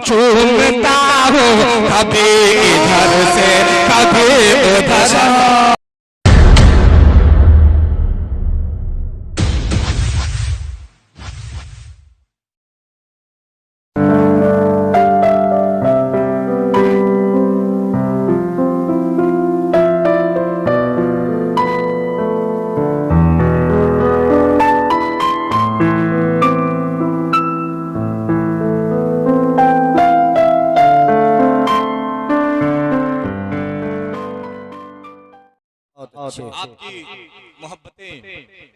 चूमता हूँ कभी इधर से कभी उधर। आपकी मोहब्बतें,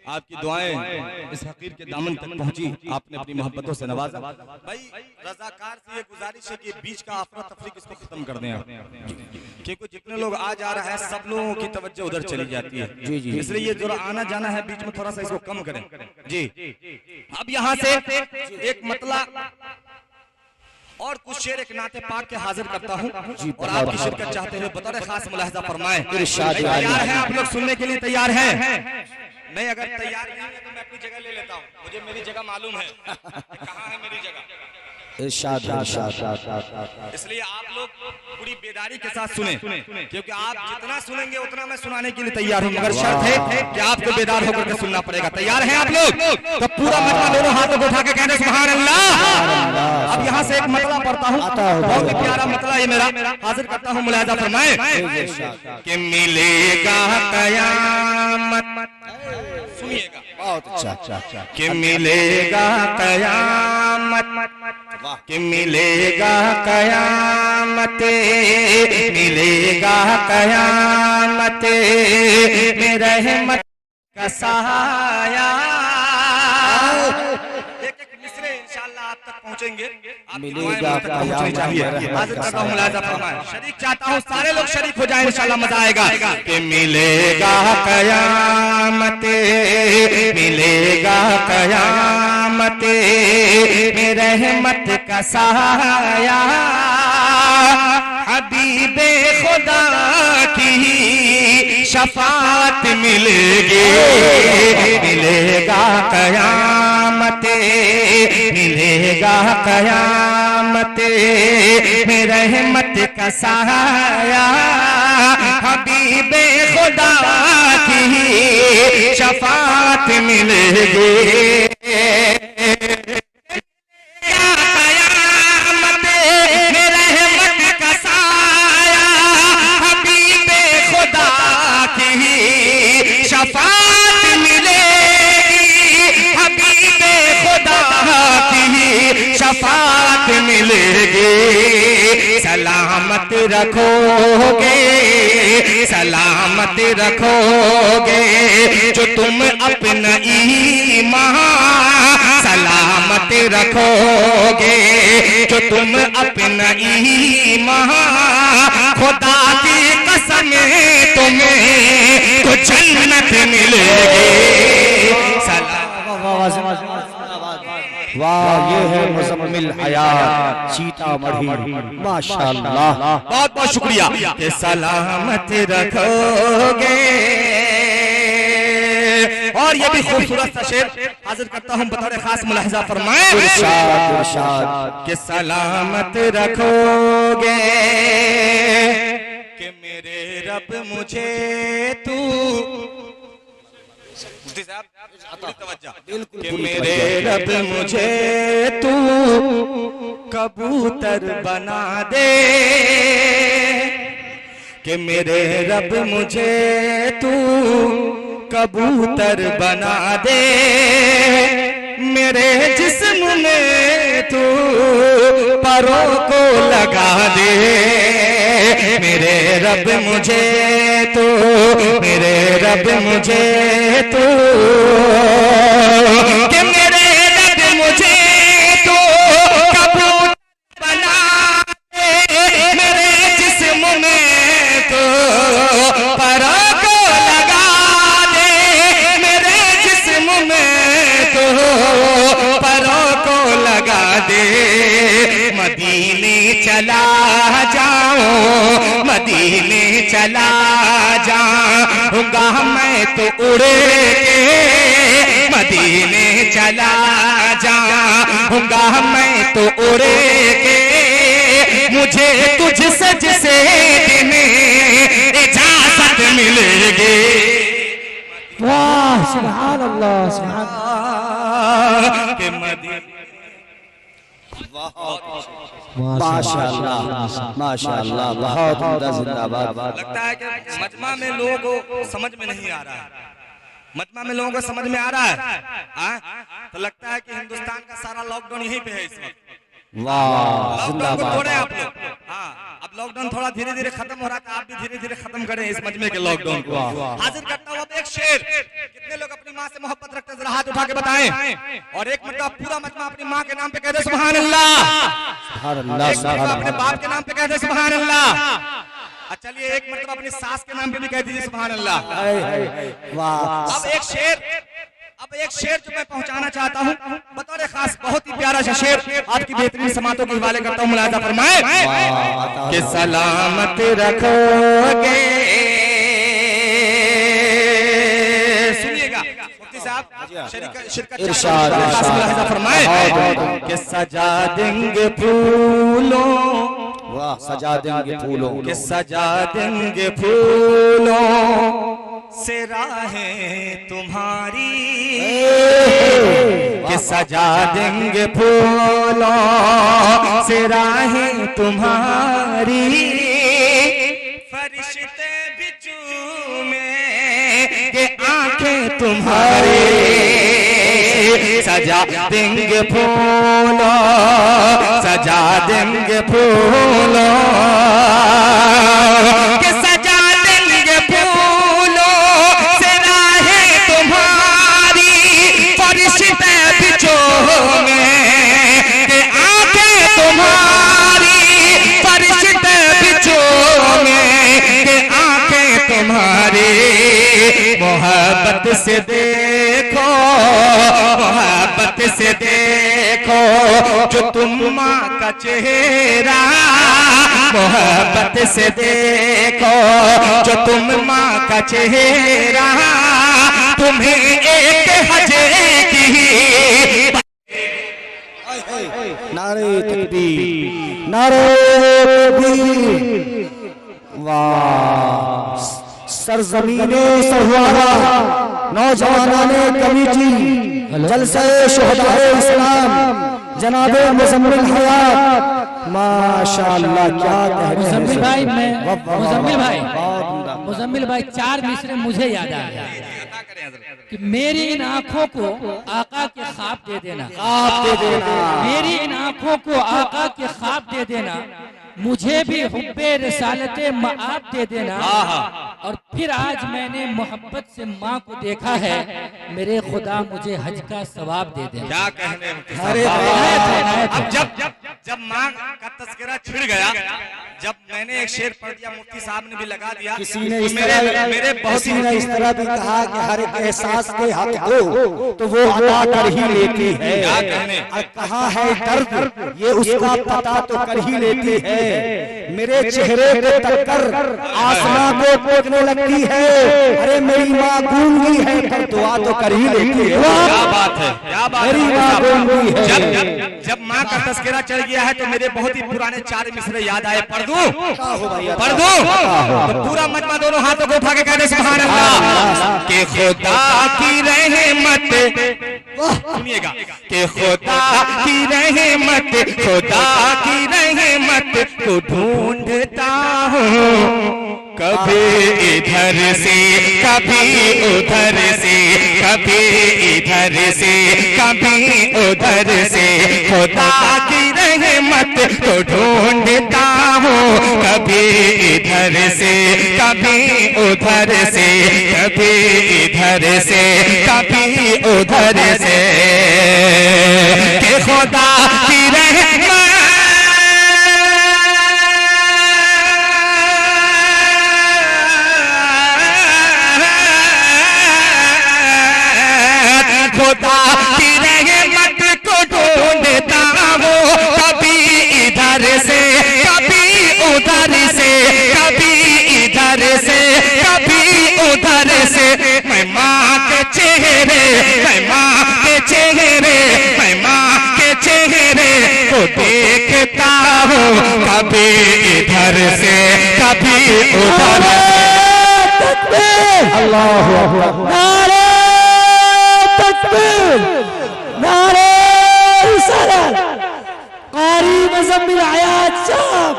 आपकी दुआएं इस हकीर के दामन तक पहुंची, आपने अपनी मोहब्बतों से नवाजा। भाई रज़ाकार से ये गुजारिश है कि बीच का अफरा तफरी इसको खत्म कर दें आप, क्योंकि जितने लोग आ जा रहे हैं सब लोगों की तवज्जो उधर चली जाती है। जी जी, इसलिए ये जो आना जाना है बीच में थोड़ा सा इसको कम करें। जी अब यहाँ से एक मतला और कुछ शेर एक नाते पाक के हाजिर करता हूँ और आपकी शिरकत चाहते हुए बतौर खास मुलाहिजा फरमाएं। तैयार हैं आप लोग सुनने के लिए? तैयार हैं? नहीं, अगर तैयार नहीं है तो मैं अपनी जगह ले लेता हूँ, मुझे मेरी जगह मालूम है कहाँ है मेरी जगह। इरशाद इसलिए आप लोग पूरी बेदारी के साथ सुने, क्योंकि आप जितना सुनेंगे उतना मैं सुनाने के लिए तैयार हूँ, मगर शर्त है कि आपको बेदार होकर के सुनना पड़ेगा। तैयार हैं आप लोग? तो पूरा मतला दोनों हाथों को उठा के कहने सुभान अल्लाह। अब यहाँ से एक मतला पढ़ता हूँ, बहुत ही प्यारा मतला ये मेरा हाजिर करता हूँ, मुलाहिजा फरमाएं कि मिलेगा कयामत, सुनिएगा बहुत अच्छा कि मिलेगा कयामत, कि मिलेगा कयामत, मिलेगा कयामत में रहमत का साया। एक एक मिसरे इंशाअल्लाह आप तक पहुंचेंगे, मिलेगा शरीक चाहता हूँ, सारे लोग शरीक हो जाए इंशाअल्लाह, मजा आएगा। कि मिलेगा कयामत, मिलेगा कयामत में रहमत का साया, हबीबे खुदा की शफात मिलेगी, मिलेगा कयामत, मिलेगा कयामत में रहमत का साया, हबीबे खुदा की शफात मिलेगी। शफात मिलेगी, सलामत रखोगे, सलामत रखोगे जो तुम अपना ईमान, सलामत रखोगे जो तुम अपना ईमान, खुदा की कसम तुम्हें तो जन्नत मिलेगी। वाह, ये है मुज़म्मिल हयात सीतामढ़ी, माशाअल्लाह, बहुत बहुत शुक्रिया। कि सलामत रखोगे, और ये भी खूबसूरत सा शेर हाजिर करता हूँ, बतौर खास मुलाहिजा फरमाएं। कि सलामत रखोगे, कि मेरे रब मुझे तू, कि मेरे रब मुझे तू कबूतर बना दे, कि मेरे रब मुझे तू कबूतर बना दे, मेरे जिस्म में तू परों को लगा दे, मेरे रब मुझे तू, मेरे रब मुझे तू, कि मेरे रब मुझे तू कबूतर बना दे, मेरे जिस्म में तू परों को लगा दे, मेरे जिस्म में तू परों को लगा दे। मदीने चला जाऊं, मदीने चला जाऊंगा मैं तो उड़े के, मदीने चला जाऊंगा मैं तो उड़े के, मुझे तुझसे जिसे दिन इजाजत मिलेगी। वाह सुभान अल्लाह सुभान के मदीने माशाअल्लाह माशाअल्लाह, बहुत उम्दा, जिंदाबाद। लगता है कि मजमा में लोगों को समझ में नहीं आ रहा है, मजमा में लोगों को समझ में आ रहा है। तो लगता है कि हिंदुस्तान का सारा लॉकडाउन यहीं पे है इस वक्त। वाह लॉकडाउन को तोड़े जिंदाबाद। आप लोग। हाँ, अब लॉकडाउन थोड़ा धीरे धीरे खत्म हो रहा था, आप भी धीरे धीरे खत्म करें इस मजमे के लॉकडाउन को। हाजिर करता हूँ अब एक शेर। कितने लोग अपनी माँ से मोहब्बत रखते हैं, जरा हाथ उठा के बताएं। और एक मतलब पूरा मजमा अपनी माँ के नाम पे कह दे सुभान अल्लाह। सुभान अल्लाह, एक मतलब अपने बाप के नाम पे कह दे सुभान अल्लाह। चलिए एक मतलब अपनी सास के नाम पे भी कह दीजिए सुभान अल्लाह। वाह। अब एक शेर जो मैं पहुंचाना चाहता हूं बतौर खास, बहुत ही प्यारा सा शेर आपकी बेहतरीन समातों के हवाले करता हूं। मुलाजा फरमाए कि सलामत रखोगे, सुनिएगा मुफ्ती साहब इरशाद मुलाजा फरमाए कि सजा देंगे फूलों, वाह, सजा देंगे फूलों कि सजा देंगे फूलों से राहें तुम्हारी, कि सजा देंगे फूलों से राहें तुम्हारी, फरिश्ते भी चूमेंगे आंखें तुम्हारी, सजा देंगे फूलों, सजा देंगे फूलों, कि सजा देंगे फूलों से राहें तुम्हारी, फरिश्ते बिछोंगे आंखें तुम्हारी, फरिश्ते बिछोंगे आंखें तुम्हारी। मोहब्बत से देखो, मोहब्बत से देखो जो तुम माँ का चेहरा, मोहब्बत से देखो जो तुम माँ का चेहरा, तुम्हें एक हजे की नारे तकबीर, नारे तकबीर। वाह। सरजमीने सरवारा नौजवानाने कमेटी जलसे शुहदाए इस्लाम जनाबे मुजम्मिल हयात, माशाअल्लाह क्या कह रहे हैं मुजम्मिल भाई। मैं बहुत मुजम्मिल भाई 4 मिसरे मुझे याद आ गया कि मेरी इन आंखों को आका के ख्वाब दे देना, आप दे देना, मेरी इन आंखों को आका के ख्वाब दे देना, मुझे भी हुब्बे रिसालते मआब दे देना। और फिर आज मैंने मोहब्बत से माँ को देखा है, मेरे खुदा मुझे हज का सवाब दे देना। क्या कहने। अरे अब जब माँ का तस्करा छिड़ गया, जब मैंने एक शेर पढ़ दिया, मुफ्ती साहब ने भी लगा दिया, किसी ने तो इस तरह भी कहा कि हर एक एहसास के हक दो तो वो अदा कर ही लेती है। क्या कहने। और कहाँ है दर्द ये उसका पता तो कर ही लेती है। मेरे चेहरे पे तककर आसमां को देखने लगती है, अरे मेरी माँ गूंगी है पर दुआ तो कर ही लेती है। क्या बात है, क्या बात मेरी है। माँ गूंगी है। जब माँ का तस्करा चढ़ गया है तो मेरे बहुत ही पुराने 4 मिसरे याद आए। पढ़ दूं? पढ़ दूं? तो पूरा मजमा दोनों हाथों को उठा के कह दे सुभान अल्लाह। कि खुदा की रहमत, सुनिएगा, कि खुदा की रहमत, खुदा की रहमत को ढूंढता हूँ, कभी इधर से कभी उधर से, कभी इधर से कभी उधर से, खुदा की रहमत को ढूंढता हूँ, कभी इधर से कभी उधर से, कभी इधर से कभी उधर से, कि खुदा की रहमत खुदा की रहमत को ढूंढता हूँ, कभी इधर से कभी उधर से, कभी इधर से कभी उधर से, मैं माँ के चेहरे, मैं माँ के चेहरे, मैं माँ के चेहरे हूँ कभी इधर से कभी उधर से। अल्लाह नारे तकबीर, नारे रिसालत, कारी मुज़म्मिल आयात साहब।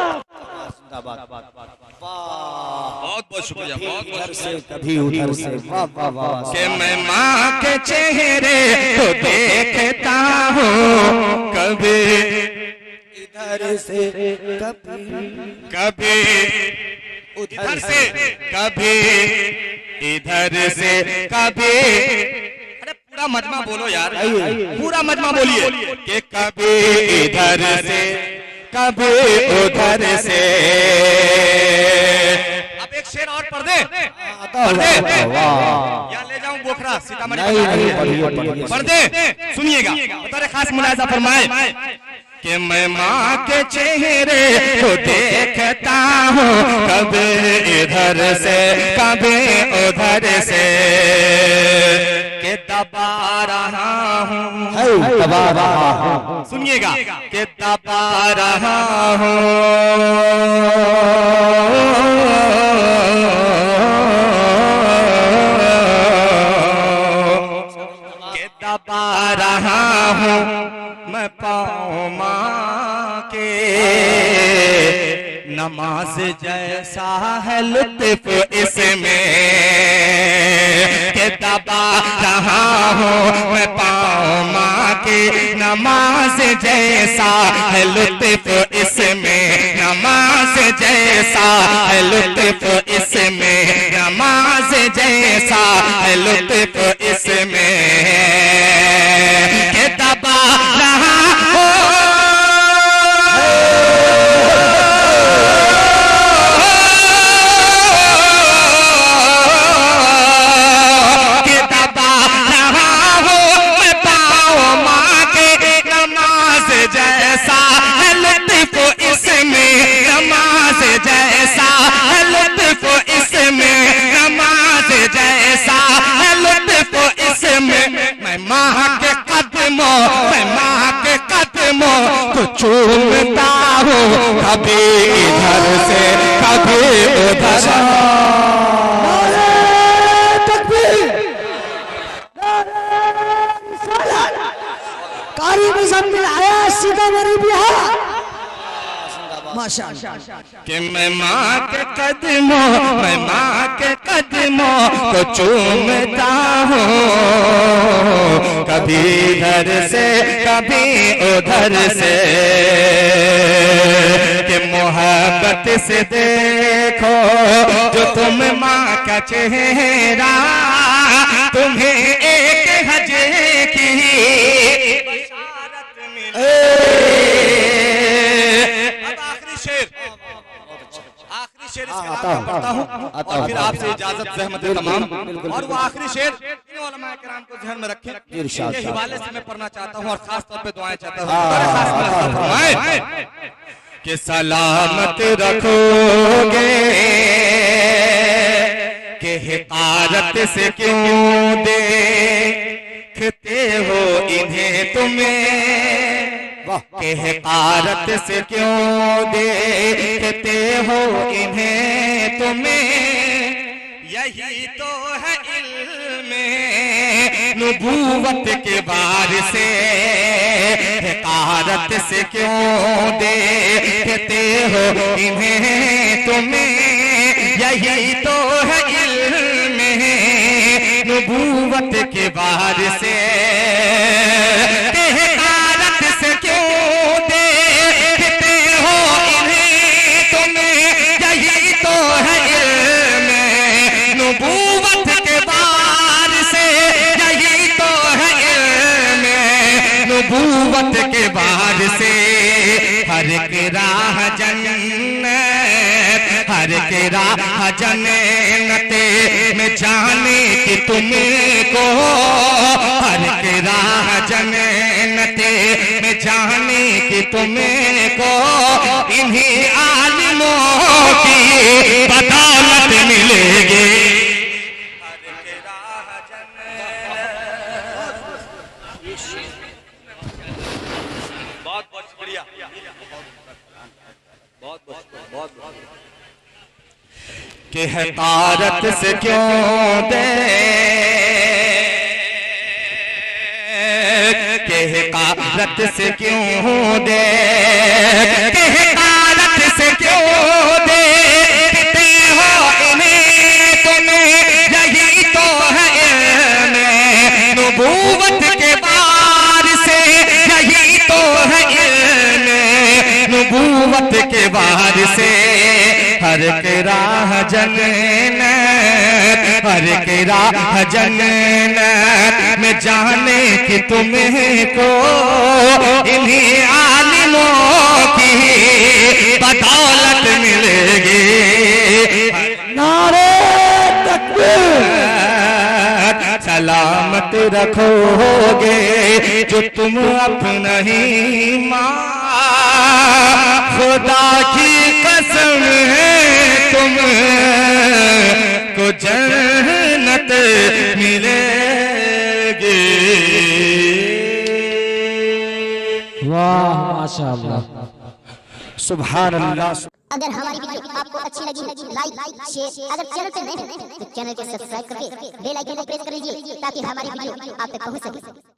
बहुत बहुत शुक्रिया, बहुत बहुत शुक्रिया। कभी उधर से वाह वाह वाह। कि मैं माँ के चेहरे को देखता हूँ कभी इधर से कभी कभी इधर से कभी इधर से कभी। अरे पूरा मजमा बोलो यार, आइए। पूरा मजमा बोलिए। कि कभी इधर से कभी उधर से। अब एक शेर और पढ़ दे, आता हुआ वाह। या ले जाऊं बोखरा सीतामढ़ी नहीं नहीं पढ़िए पढ़िए। पढ़ दे, सुनिएगा। बतौर खास मुलाजा फरमाए कि मैं माँ के चेहरे को देखता हूँ कभी इधर से कभी उधर से। कि दबा रहा हूँ दबा रहा हूँ, सुनिएगा। कि दबा रहा हूँ कि दबा रहा हूँ मैं पाँव माँ के। नमाज जैसा है लुत्फ इसमें कि दबा रहा हूँ मैं पाँव माँ के। नमाज जैसा है लुत्फ इसमें, नमाज जैसा है लुत्फ इसमें, नमाज जैसा है लुत्फ इसमें। कि दबा रहा हूँ कि दबा रहा हूँ मैं पाँव माँ के। नमाज जैसा है लुत्फ इसमें, नमाज जैसा है लुत्फ इसमें, नमाज जैसा है लुत्फ इसमें। मैं माँ के कदमों, मैं माँ के कदमों को चूमता हूँ कभी इधर से कभी उधर से। नारे तकबीर, नारे रिसालत, कारी मुज़म्मिल आयात सीतामढ़ी बिहार। माशाअल्लाह। कि मैं माँ के कदमों, मैं माँ के कदमों को चूमता हूँ कभी इधर से कभी उधर से। कि मोहब्बत से देखो जो तुम माँ का चेहरा, तुम्हें एक हजे की बशारत मिले। आखिरी शेर, आखिरी शेर इसके आता नाम हूँ, पढ़ता हूँ आता और फिर हूँ। आपसे इजाजत ज़हमत तमाम। और वो आखिरी शेर इन उलमाए किराम को ध्यान में रखें, इरशाद इनके साहब। हवाले से मैं पढ़ना चाहता हूँ और खास तौर पे दुआएं चाहता हूँ। हाँ, बड़े खास हाँ, मुलाज़ा फरमाएं कि सलामत रखोगे कि हिकारत से क्यों देखते हो इन्हें तुम्हें। कि हिकारत से क्यों देखते हो इन्हें तुम्हें। यही तो है इल्मे नबूवत के बार से। हिकारत से क्यों देखते हो इन्हें तुम्हें। यही तो है इल्मे नबूवत के बार से। हिकारत से क्यों देखते हो इन्हें तुम्हें। यही तो है इल्मे नबूवत के बार से। यही तो है इल्मे नबूवत के बार से। हर के राह जन्नत, हर के राह जन्नत में जाने की तुमको। हर के राह जन्नत में जाने की तुमको। इन्हीं आलिमों की बदौलत मिलेगी। बहुत बहुत शुक्रिया। कि हकारत से क्यों दे, कि हकारत से क्यों दे, कि हकारत से क्यों दे हो इन्हें तुम्हें, यही तो है इल्म नबूवत के बार से, यही तो है इल्म नबूवत के बार से। हर के राह जन्नत, हर के राह जन्नत में जाने कि तुम्हें को इन्हीं आलिमों की बदौलत मिलेगी। नारे तकबीर, सलामत रखोगे जो तुम अपना ही माँ, खुदा की कसम है तुम को जन्नत मिलेगी। वाह माशाअल्लाह, सुभान अल्लाह। अगर हमारी वीडियो आपको अच्छी लगी लाइक शेयर, अगर चैनल पे नए हैं तो चैनल को सब्सक्राइब करके बेल आइकन को प्रेस कर लीजिए ताकि हमारी वीडियो आप तक पहुंच सके।